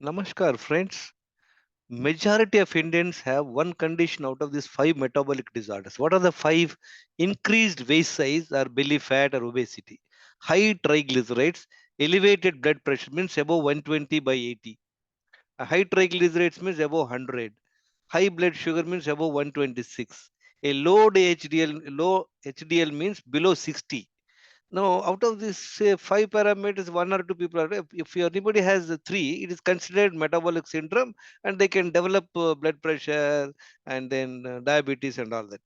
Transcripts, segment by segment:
Namaskar, friends. Majority of Indians have one condition out of these five metabolic disorders. What are the five? Increased waist size or belly fat or obesity. High triglycerides, elevated blood pressure means above 120 by 80. A high triglycerides means above 100. High blood sugar means above 126. A low HDL means below 60. Now, out of these say, five parameters, one or two people are, if anybody has the three, it is considered metabolic syndrome, and they can develop blood pressure and then diabetes and all that.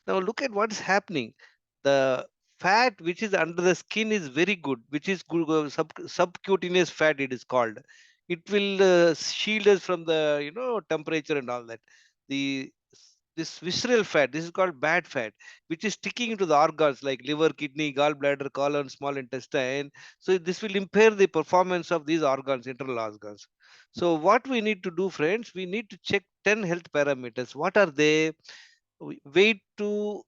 Now, look at what is happening. The fat which is under the skin is very good, which is good, subcutaneous fat. It is called. It will shield us from the temperature and all that. The this visceral fat, this is called bad fat, which is sticking to the organs like liver, kidney, gallbladder, colon, small intestine. So this will impair the performance of these organs, internal organs. So what we need to do, friends, we need to check 10 health parameters. What are they? Weight to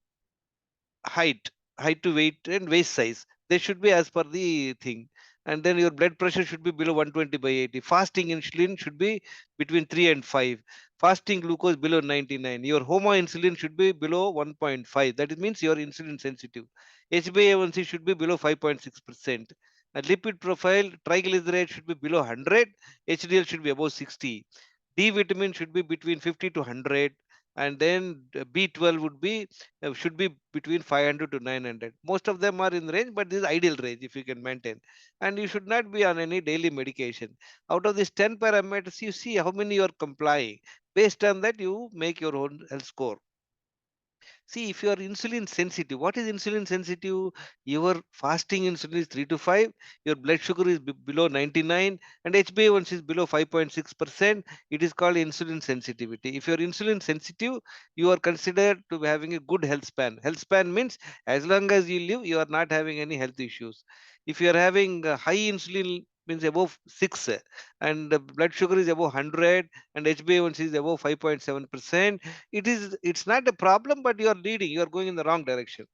height, height to weight, and waist size. They should be as per the thing. And then your blood pressure should be below 120 by 80. Fasting insulin should be between 3 and 5. Fasting glucose below 99. Your homo insulin should be below 1.5. That means you are insulin sensitive. HbA1c should be below 5.6%. And lipid profile, triglyceride should be below 100. HDL should be above 60. D vitamin should be between 50 to 100, and then B12 would be should be between 500 to 900. Most of them are in range, but this is ideal range if you can maintain. And you should not be on any daily medication. Out of these 10 parameters, you see how many you are complying. Based on that, you make your own health score. See, if you are insulin sensitive, what is insulin sensitive? Your fasting insulin is 3 to 5, your blood sugar is below 99, and HbA1c is below 5.6%. It is called insulin sensitivity. If you are insulin sensitive, you are considered to be having a good health span. Health span means as long as you live, you are not having any health issues. If you are having high insulin, means above 6, and the blood sugar is above 100, and HbA1c is above 5.7%, it's not a problem, but you are going in the wrong direction.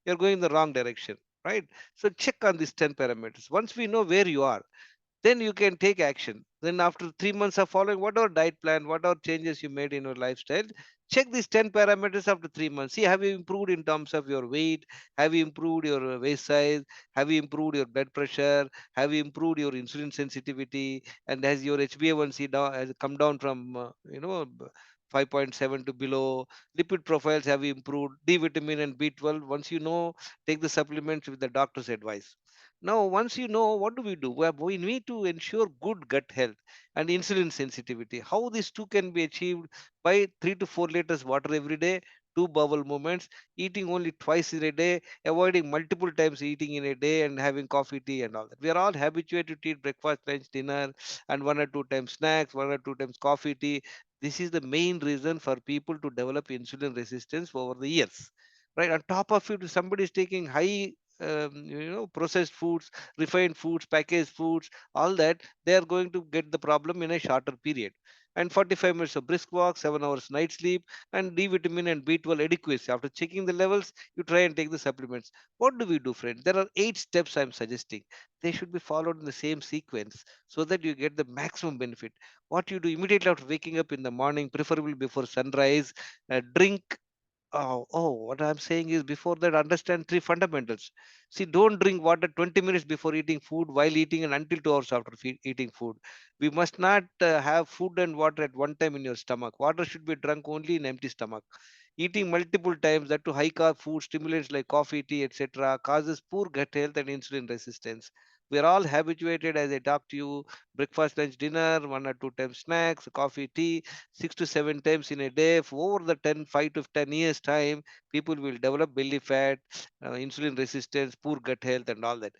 You're going in the wrong direction, right? So check on these 10 parameters. Once we know where you are, then you can take action. Then after 3 months of following whatever diet plan, whatever changes you made in your lifestyle, check these 10 parameters after 3 months. See, have you improved in terms of your weight? Have you improved your waist size? Have you improved your blood pressure? Have you improved your insulin sensitivity? And has your HbA1c down, has come down from 5.7 to below? Lipid profiles have you improved? D vitamin and B12. Once you know, take the supplements with the doctor's advice. Now, once you know, what do we do? We need to ensure good gut health and insulin sensitivity. How these two can be achieved? By 3 to 4 liters water every day, two bowel movements, eating only twice in a day, avoiding multiple times eating in a day, and having coffee, tea, and all that. We are all habituated to eat breakfast, lunch, dinner, and one or two times snacks, one or two times coffee, tea. This is the main reason for people to develop insulin resistance over the years. Right, on top of it, if somebody is taking high processed foods, refined foods, packaged foods, all that, they are going to get the problem in a shorter period. And 45 minutes of brisk walk, 7 hours night sleep, and D vitamin and B12 adequacy. After checking the levels, you try and take the supplements. What do we do, friend? There are 8 steps I'm suggesting. They should be followed in the same sequence so that you get the maximum benefit. What you do immediately after waking up in the morning, preferably before sunrise, drink. What I'm saying is before that, understand three fundamentals. See, don't drink water 20 minutes before eating food, while eating, and until 2 hours after eating food. We must not have food and water at one time in your stomach. Water should be drunk only in empty stomach. Eating multiple times, that to high carb food, stimulants like coffee, tea, etc., causes poor gut health and insulin resistance. We are all habituated, as I talked to you, breakfast, lunch, dinner, one or two times snacks, coffee, tea, 6 to 7 times in a day. For over the 5 to 10 years time, people will develop belly fat, insulin resistance, poor gut health, and all that.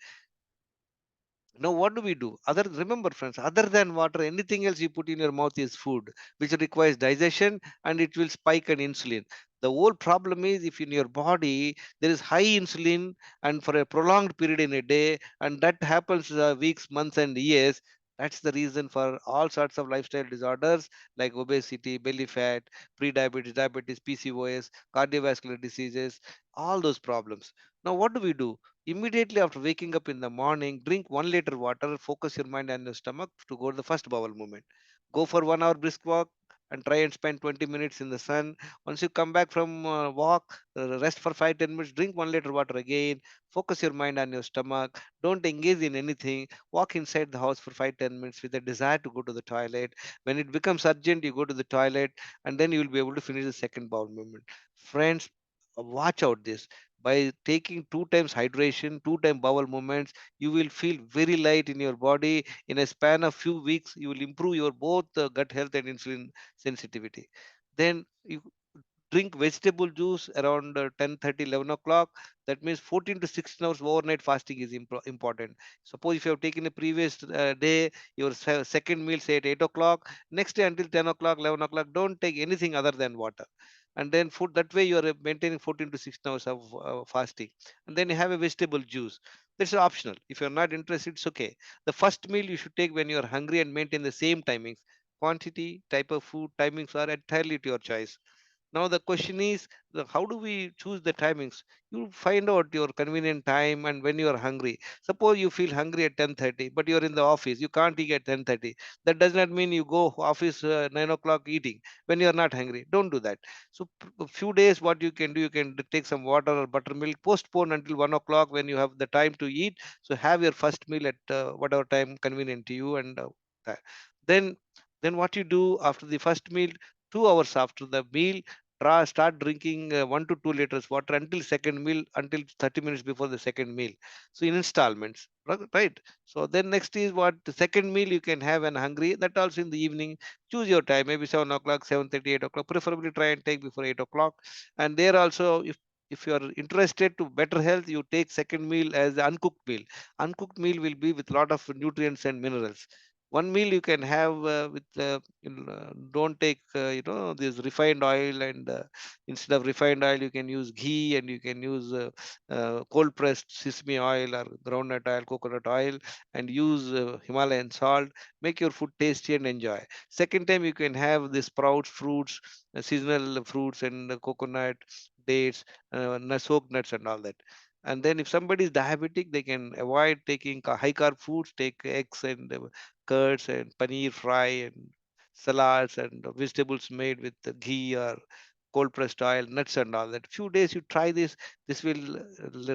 Now, what do we do? Remember, friends, other than water, anything else you put in your mouth is food, which requires digestion, and it will spike an insulin. The whole problem is if in your body there is high insulin and for a prolonged period in a day, and that happens weeks, months, and years, That's the reason for all sorts of lifestyle disorders like obesity, belly fat, pre-diabetes, diabetes, PCOS, cardiovascular diseases, all those problems. Now, what do we do? Immediately after waking up in the morning, drink 1 liter water, focus your mind on your stomach to go to the first bowel movement. Go for 1 hour brisk walk and try and spend 20 minutes in the sun. Once you come back from walk, rest for 5-10 minutes, drink 1 liter water again, focus your mind on your stomach, don't engage in anything, walk inside the house for 5-10 minutes with a desire to go to the toilet. When it becomes urgent, you go to the toilet, and then you will be able to finish the second bowel movement. Friends, watch out this. By taking 2 times hydration, 2 time bowel movements, you will feel very light in your body. In a span of few weeks, you will improve your both gut health and insulin sensitivity. Then you drink vegetable juice around 10:30, 11 o'clock. That means 14 to 16 hours overnight fasting is important. Suppose if you have taken a previous day, your second meal say at 8 o'clock, next day until 10 o'clock, 11 o'clock, don't take anything other than water. And then food, that way you are maintaining 14 to 16 hours of fasting. And then you have a vegetable juice. That's optional. If you're not interested, it's okay. The first meal you should take when you're hungry and maintain the same timings. Quantity, type of food, timings are entirely to your choice. Now the question is, how do we choose the timings? You find out your convenient time and when you are hungry. Suppose you feel hungry at 10:30, but you are in the office. You can't eat at 10:30. That does not mean you go office 9 o'clock eating when you are not hungry. Don't do that. So a few days, what you can do, you can take some water or buttermilk, postpone until 1 o'clock when you have the time to eat. So have your first meal at whatever time convenient to you, and that. then then what you do after the first meal, 2 hours after the meal, start drinking 1 to 2 liters water until second meal, until 30 minutes before the second meal. So in installments, right? So then next is what the second meal you can have when hungry. That also in the evening. Choose your time, maybe 7 o'clock, 7:30, 8 o'clock. Preferably try and take before 8 o'clock. And there also, if you are interested to better health, you take second meal as the uncooked meal. Uncooked meal will be with lot of nutrients and minerals. One meal you can have with don't take this refined oil, and instead of refined oil you can use ghee, and you can use cold pressed sesame oil or groundnut oil, coconut oil, and use Himalayan salt. Make your food tasty and enjoy. Second time you can have the sprouts, fruits, seasonal fruits, and coconut, dates, soaked nuts, and all that. And then if somebody is diabetic, they can avoid taking high carb foods, take eggs and curds and paneer fry and salads and vegetables made with the ghee or cold pressed oil, nuts and all that. Few days you try this. This will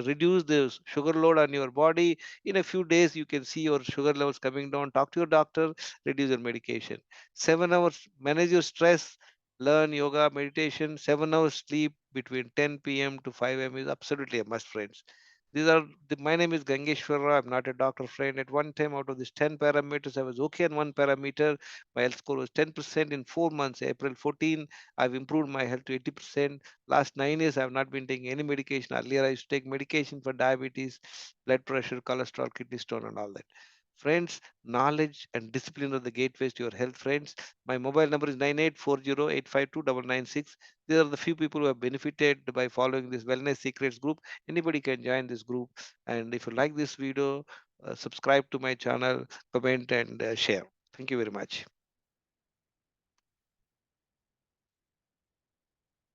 reduce the sugar load on your body. In a few days, you can see your sugar levels coming down. Talk to your doctor, reduce your medication. 7 hours, manage your stress, learn yoga, meditation. 7 hours sleep between 10 p.m. to 5 a.m. is absolutely a must, friends. My name is Gangeshwara. I'm not a doctor, friend. At one time, out of these 10 parameters, I was okay on one parameter. My health score was 10% in 4 months. April 14, I've improved my health to 80%. Last 9 years, I've not been taking any medication. Earlier, I used to take medication for diabetes, blood pressure, cholesterol, kidney stone, and all that. Friends, knowledge and discipline are the gateways to your health, friends. My mobile number is 9840852996. These are the few people who have benefited by following this Wellness Secrets group. Anybody can join this group. And if you like this video, subscribe to my channel, comment, and share. Thank you very much.